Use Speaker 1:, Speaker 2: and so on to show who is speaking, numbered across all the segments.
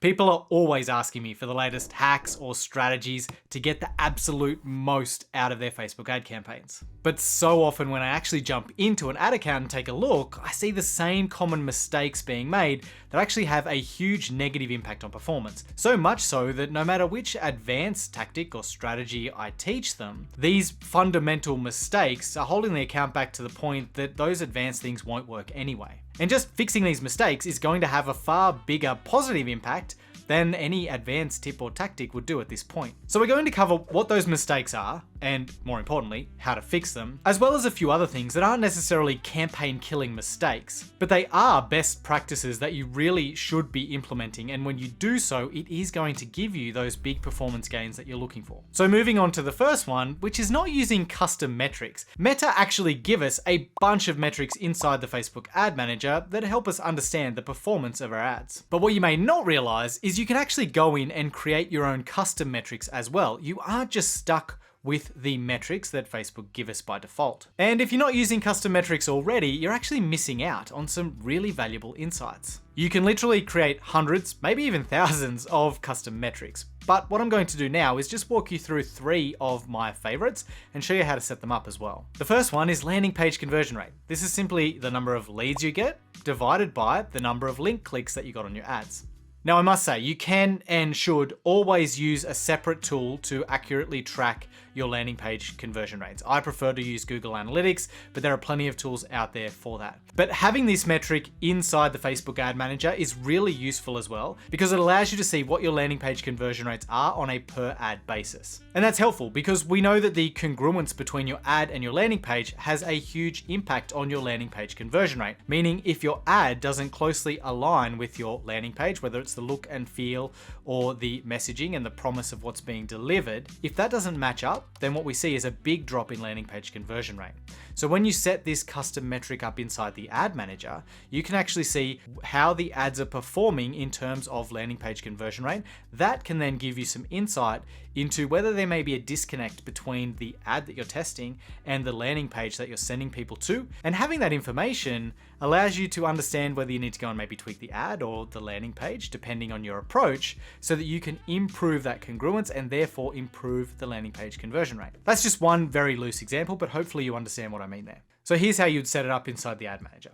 Speaker 1: People are always asking me for the latest hacks or strategies to get the absolute most out of their Facebook ad campaigns. But so often when I actually jump into an ad account and take a look, I see the same common mistakes being made that actually have a huge negative impact on performance. So much so that no matter which advanced tactic or strategy I teach them, these fundamental mistakes are holding the account back to the point that those advanced things won't work anyway. And just fixing these mistakes is going to have a far bigger positive impact than any advanced tip or tactic would do at this point. So we're going to cover what those mistakes are, and more importantly, how to fix them, as well as a few other things that aren't necessarily campaign killing mistakes, but they are best practices that you really should be implementing, and when you do so, it is going to give you those big performance gains that you're looking for. So moving on to the first one, which is not using custom metrics. Meta actually give us a bunch of metrics inside the Facebook Ad Manager that help us understand the performance of our ads. But what you may not realize is you can actually go in and create your own custom metrics as well. You aren't just stuck with the metrics that Facebook give us by default. And if you're not using custom metrics already, you're actually missing out on some really valuable insights. You can literally create hundreds, maybe even thousands of custom metrics. But what I'm going to do now is just walk you through 3 of my favorites and show you how to set them up as well. The first one is landing page conversion rate. This is simply the number of leads you get divided by the number of link clicks that you got on your ads. Now I must say, you can and should always use a separate tool to accurately track your landing page conversion rates. I prefer to use Google Analytics, but there are plenty of tools out there for that. But having this metric inside the Facebook Ad Manager is really useful as well, because it allows you to see what your landing page conversion rates are on a per ad basis. And that's helpful because we know that the congruence between your ad and your landing page has a huge impact on your landing page conversion rate. Meaning if your ad doesn't closely align with your landing page, whether it's the look and feel or the messaging and the promise of what's being delivered, if that doesn't match up, then what we see is a big drop in landing page conversion rate. So when you set this custom metric up inside the Ad Manager, you can actually see how the ads are performing in terms of landing page conversion rate. That can then give you some insight into whether there may be a disconnect between the ad that you're testing and the landing page that you're sending people to. And having that information allows you to understand whether you need to go and maybe tweak the ad or the landing page, depending on your approach, so that you can improve that congruence and therefore improve the landing page conversion rate. That's just one very loose example, but hopefully you understand what I mean there. So here's how you'd set it up inside the Ad Manager.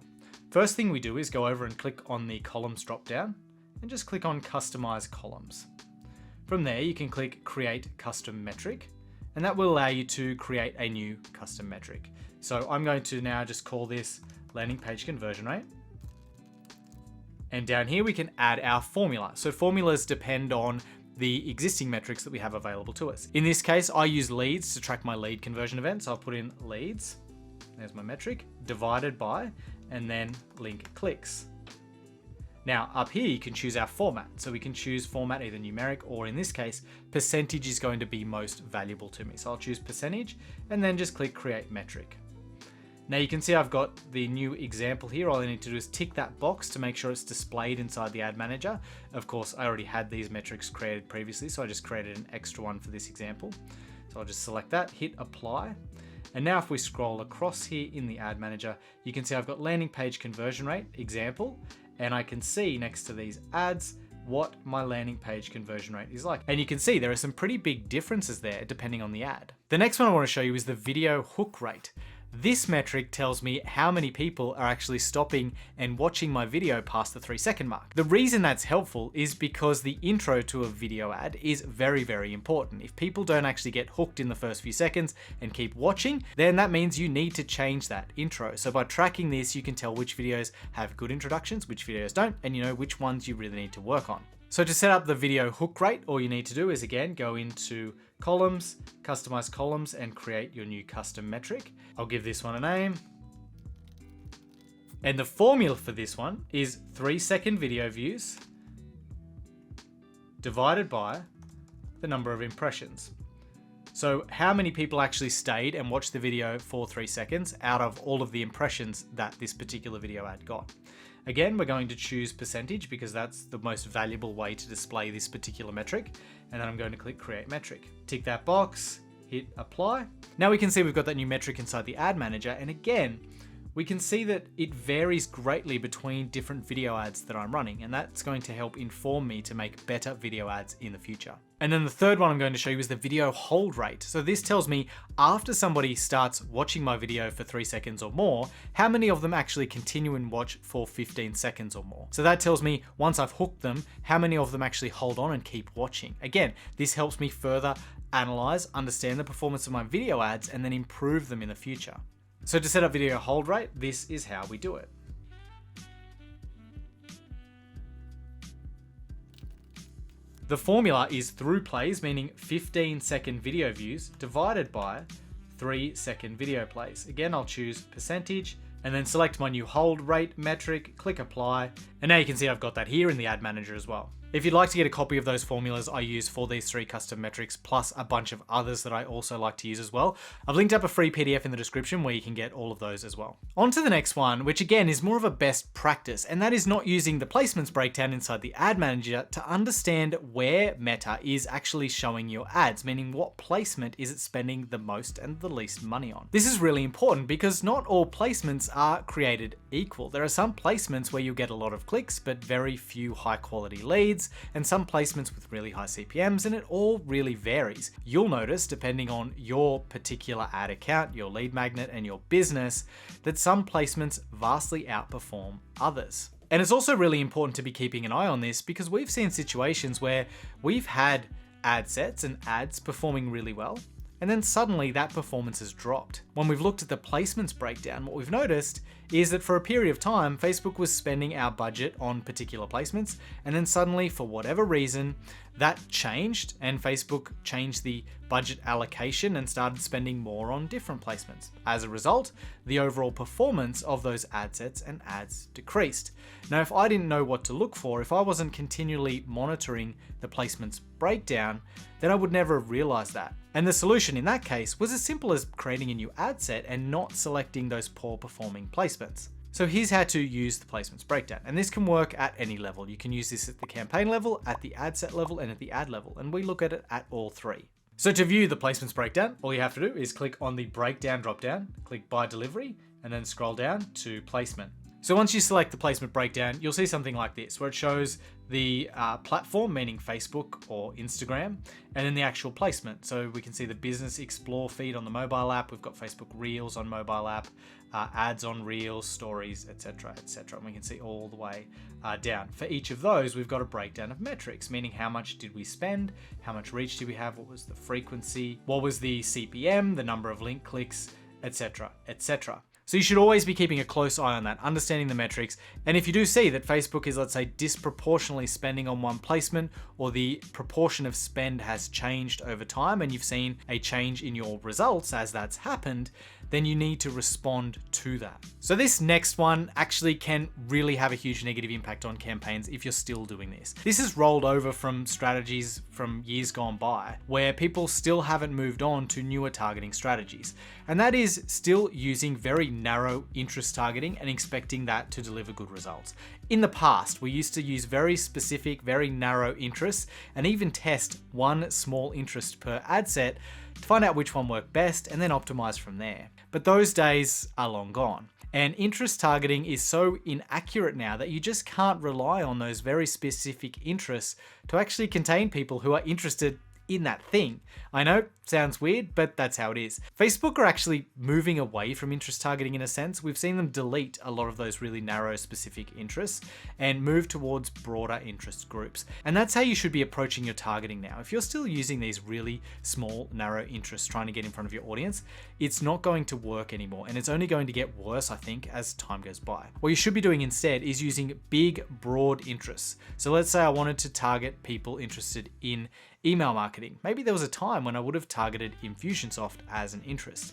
Speaker 1: First thing we do is go over and click on the columns drop down and just click on Customize Columns. From there, you can click Create Custom Metric, and that will allow you to create a new custom metric. So I'm going to now just call this landing page conversion rate. And down here, we can add our formula. So formulas depend on the existing metrics that we have available to us. In this case, I use leads to track my lead conversion events. I'll put in leads, there's my metric, divided by, and then link clicks. Now up here, you can choose our format. So we can choose format either numeric or in this case, percentage is going to be most valuable to me. So I'll choose percentage and then just click create metric. Now you can see I've got the new example here. All I need to do is tick that box to make sure it's displayed inside the Ad Manager. Of course, I already had these metrics created previously, so I just created an extra one for this example. So I'll just select that, hit apply. And now if we scroll across here in the Ad Manager, you can see I've got landing page conversion rate example, and I can see next to these ads what my landing page conversion rate is like. And you can see there are some pretty big differences there depending on the ad. The next one I want to show you is the video hook rate. This metric tells me how many people are actually stopping and watching my video past the 3-second mark. The reason that's helpful is because the intro to a video ad is very, very important. If people don't actually get hooked in the first few seconds and keep watching, then that means you need to change that intro. So by tracking this, you can tell which videos have good introductions, which videos don't, and you know which ones you really need to work on. So to set up the video hook rate, all you need to do is again, go into columns, customize columns, and create your new custom metric. I'll give this one a name. And the formula for this one is 3-second video views divided by the number of impressions. So how many people actually stayed and watched the video for 3 seconds out of all of the impressions that this particular video ad got. Again, we're going to choose percentage because that's the most valuable way to display this particular metric. And then I'm going to click create metric. Tick that box, hit apply. Now we can see we've got that new metric inside the Ad Manager. And again, we can see that it varies greatly between different video ads that I'm running, and that's going to help inform me to make better video ads in the future. And then the third one I'm going to show you is the video hold rate. So this tells me after somebody starts watching my video for 3 seconds or more, how many of them actually continue and watch for 15 seconds or more. So that tells me once I've hooked them, how many of them actually hold on and keep watching. Again, this helps me further analyze, understand the performance of my video ads, and then improve them in the future. So to set up video hold rate, this is how we do it. The formula is through plays, meaning 15-second video views, divided by 3-second video plays. Again, I'll choose percentage and then select my new hold rate metric, click apply, and now you can see I've got that here in the ad manager as well. If you'd like to get a copy of those formulas I use for these 3 custom metrics, plus a bunch of others that I also like to use as well, I've linked up a free PDF in the description where you can get all of those as well. On to the next one, which again is more of a best practice, and that is not using the placements breakdown inside the ad manager to understand where Meta is actually showing your ads, meaning what placement is it spending the most and the least money on. This is really important because not all placements are created equal. There are some placements where you get a lot of clicks, but very few high quality leads, and some placements with really high CPMs, and it all really varies. You'll notice, depending on your particular ad account, your lead magnet, and your business, that some placements vastly outperform others. And it's also really important to be keeping an eye on this because we've seen situations where we've had ad sets and ads performing really well, and then suddenly that performance has dropped. When we've looked at the placements breakdown, what we've noticed is that for a period of time, Facebook was spending our budget on particular placements, and then suddenly, for whatever reason, that changed, and Facebook changed the budget allocation and started spending more on different placements. As a result, the overall performance of those ad sets and ads decreased. Now, if I didn't know what to look for, if I wasn't continually monitoring the placements breakdown, then I would never have realized that. And the solution in that case was as simple as creating a new ad set and not selecting those poor performing placements. So here's how to use the placements breakdown. And this can work at any level. You can use this at the campaign level, at the ad set level, and at the ad level. And we look at it at all 3. So to view the placements breakdown, all you have to do is click on the breakdown dropdown, click by delivery, and then scroll down to placement. So once you select the placement breakdown, you'll see something like this, where it shows the platform, meaning Facebook or Instagram, and then the actual placement. So we can see the Business Explore feed on the mobile app. We've got Facebook Reels on mobile app, ads on Reels, stories, etc., etc. And we can see all the way down. For each of those, we've got a breakdown of metrics, meaning how much did we spend, how much reach did we have, what was the frequency, what was the CPM, the number of link clicks, etc., etc. So you should always be keeping a close eye on that, understanding the metrics. And if you do see that Facebook is, let's say, disproportionately spending on one placement, or the proportion of spend has changed over time and you've seen a change in your results as that's happened, then you need to respond to that. So this next one actually can really have a huge negative impact on campaigns if you're still doing this. This has rolled over from strategies from years gone by, where people still haven't moved on to newer targeting strategies. And that is still using very narrow interest targeting and expecting that to deliver good results. In the past, we used to use very specific, very narrow interests and even test one small interest per ad set to find out which one worked best and then optimize from there. But those days are long gone. And interest targeting is so inaccurate now that you just can't rely on those very specific interests to actually contain people who are interested in that thing. I know, sounds weird, but that's how it is. Facebook are actually moving away from interest targeting in a sense. We've seen them delete a lot of those really narrow specific interests and move towards broader interest groups. And that's how you should be approaching your targeting now. If you're still using these really small, narrow interests trying to get in front of your audience, it's not going to work anymore. And it's only going to get worse, I think, as time goes by. What you should be doing instead is using big, broad interests. So let's say I wanted to target people interested in email marketing. Maybe there was a time when I would have targeted Infusionsoft as an interest,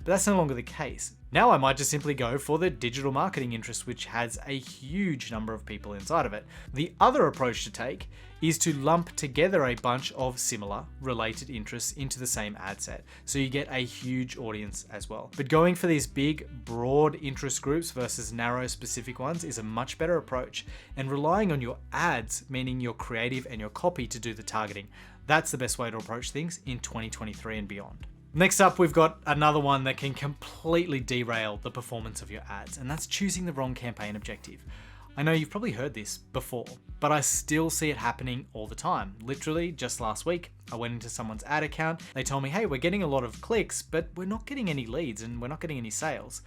Speaker 1: but that's no longer the case. Now I might just simply go for the digital marketing interest, which has a huge number of people inside of it. The other approach to take is to lump together a bunch of similar related interests into the same ad set, so you get a huge audience as well. But going for these big, broad interest groups versus narrow specific ones is a much better approach, and relying on your ads, meaning your creative and your copy, to do the targeting. That's the best way to approach things in 2023 and beyond. Next up, we've got another one that can completely derail the performance of your ads, and that's choosing the wrong campaign objective. I know you've probably heard this before, but I still see it happening all the time. Literally, just last week, I went into someone's ad account. They told me, hey, we're getting a lot of clicks, but we're not getting any leads and we're not getting any sales.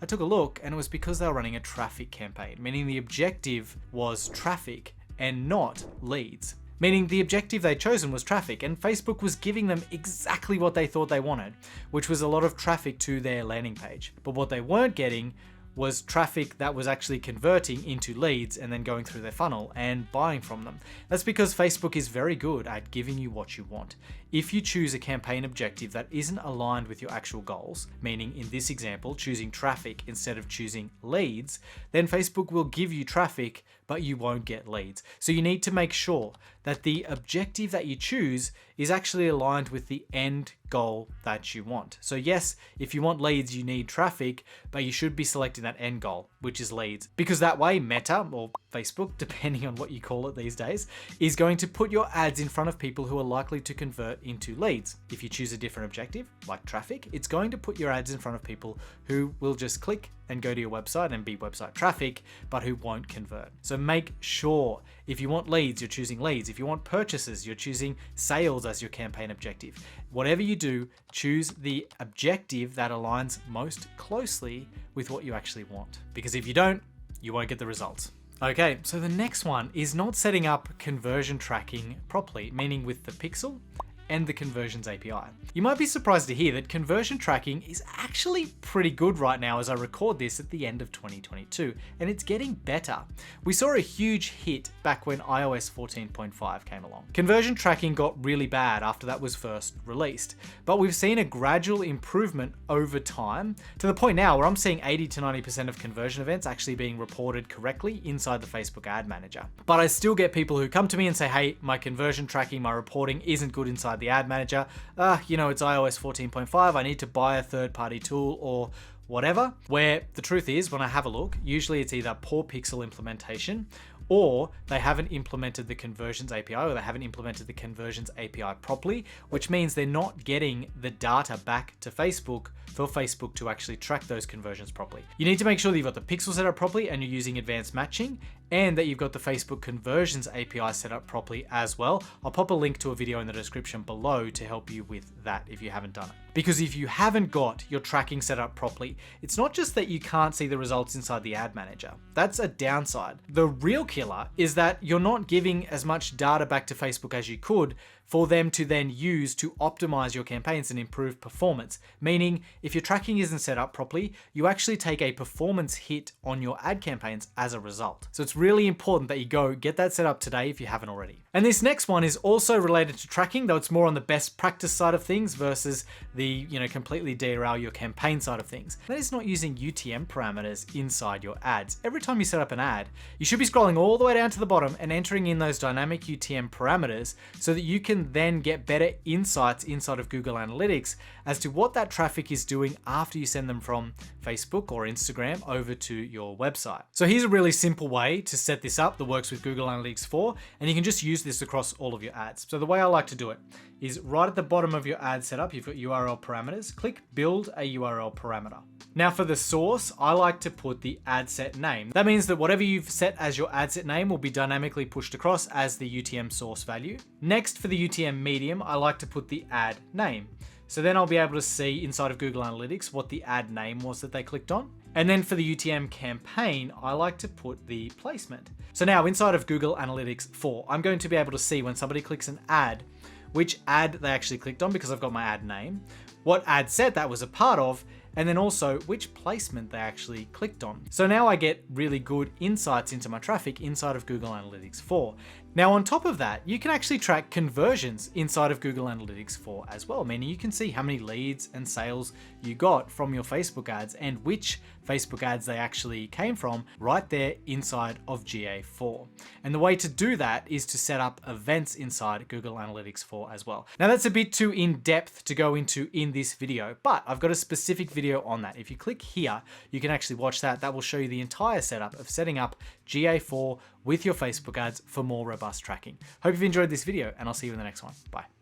Speaker 1: I took a look and it was because they were running a traffic campaign, meaning the objective was traffic and not leads. Meaning the objective they'd chosen was traffic, and Facebook was giving them exactly what they thought they wanted, which was a lot of traffic to their landing page. But what they weren't getting was traffic that was actually converting into leads and then going through their funnel and buying from them. That's because Facebook is very good at giving you what you want. If you choose a campaign objective that isn't aligned with your actual goals, meaning in this example, choosing traffic instead of choosing leads, then Facebook will give you traffic, but you won't get leads. So you need to make sure that the objective that you choose is actually aligned with the end goal that you want. So yes, if you want leads, you need traffic, but you should be selecting that end goal, which is leads. Because that way Meta, or Facebook, depending on what you call it these days, is going to put your ads in front of people who are likely to convert into leads. If you choose a different objective, like traffic, it's going to put your ads in front of people who will just click and go to your website and be website traffic, but who won't convert. So make sure if you want leads, you're choosing leads. If you want purchases, you're choosing sales as your campaign objective. Whatever you do, choose the objective that aligns most closely with what you actually want. Because if you don't, you won't get the results. Okay, so the next one is not setting up conversion tracking properly, meaning with the pixel and the conversions API. You might be surprised to hear that conversion tracking is actually pretty good right now as I record this at the end of 2022, and it's getting better. We saw a huge hit back when iOS 14.5 came along. Conversion tracking got really bad after that was first released, but we've seen a gradual improvement over time to the point now where I'm seeing 80 to 90% of conversion events actually being reported correctly inside the Facebook Ad Manager. But I still get people who come to me and say, hey, my conversion tracking, my reporting isn't good inside the Ad Manager. It's iOS 14.5. I need to buy a third-party tool or whatever. Where the truth is, when I have a look, usually it's either poor pixel implementation, or they haven't implemented the conversions API, or they haven't implemented the conversions API properly, which means they're not getting the data back to Facebook for Facebook to actually track those conversions properly. You need to make sure that you've got the pixel set up properly and you're using advanced matching, and that you've got the Facebook conversions API set up properly as well. I'll pop a link to a video in the description below to help you with that if you haven't done it. Because if you haven't got your tracking set up properly, it's not just that you can't see the results inside the Ad Manager. That's a downside. The real killer is that you're not giving as much data back to Facebook as you could for them to then use to optimize your campaigns and improve performance. Meaning, if your tracking isn't set up properly, you actually take a performance hit on your ad campaigns as a result. So it's really important that you go get that set up today if you haven't already. And this next one is also related to tracking, though it's more on the best practice side of things versus the, completely derail your campaign side of things. That is not using UTM parameters inside your ads. Every time you set up an ad, you should be scrolling all the way down to the bottom and entering in those dynamic UTM parameters so that you can then get better insights inside of Google Analytics as to what that traffic is doing after you send them from Facebook or Instagram over to your website. So here's a really simple way to set this up that works with Google Analytics 4, and you can just use this across all of your ads. So the way I like to do it is right at the bottom of your ad setup, you've got URL parameters, click build a URL parameter. Now for the source, I like to put the ad set name. That means that whatever you've set as your ad set name will be dynamically pushed across as the UTM source value. Next, for the UTM medium, I like to put the ad name. So then I'll be able to see inside of Google Analytics what the ad name was that they clicked on. And then for the UTM campaign, I like to put the placement. So now inside of Google Analytics 4, I'm going to be able to see when somebody clicks an ad, which ad they actually clicked on because I've got my ad name, what ad set that was a part of, and then also which placement they actually clicked on. So now I get really good insights into my traffic inside of Google Analytics 4. Now on top of that, you can actually track conversions inside of Google Analytics 4 as well, meaning you can see how many leads and sales you got from your Facebook ads and which Facebook ads they actually came from right there inside of GA4. And the way to do that is to set up events inside Google Analytics 4 as well. Now that's a bit too in-depth to go into in this video, but I've got a specific video on that. If you click here, you can actually watch that. That will show you the entire setup of setting up GA4 with your Facebook ads for more robust tracking. Hope you've enjoyed this video, and I'll see you in the next one. Bye.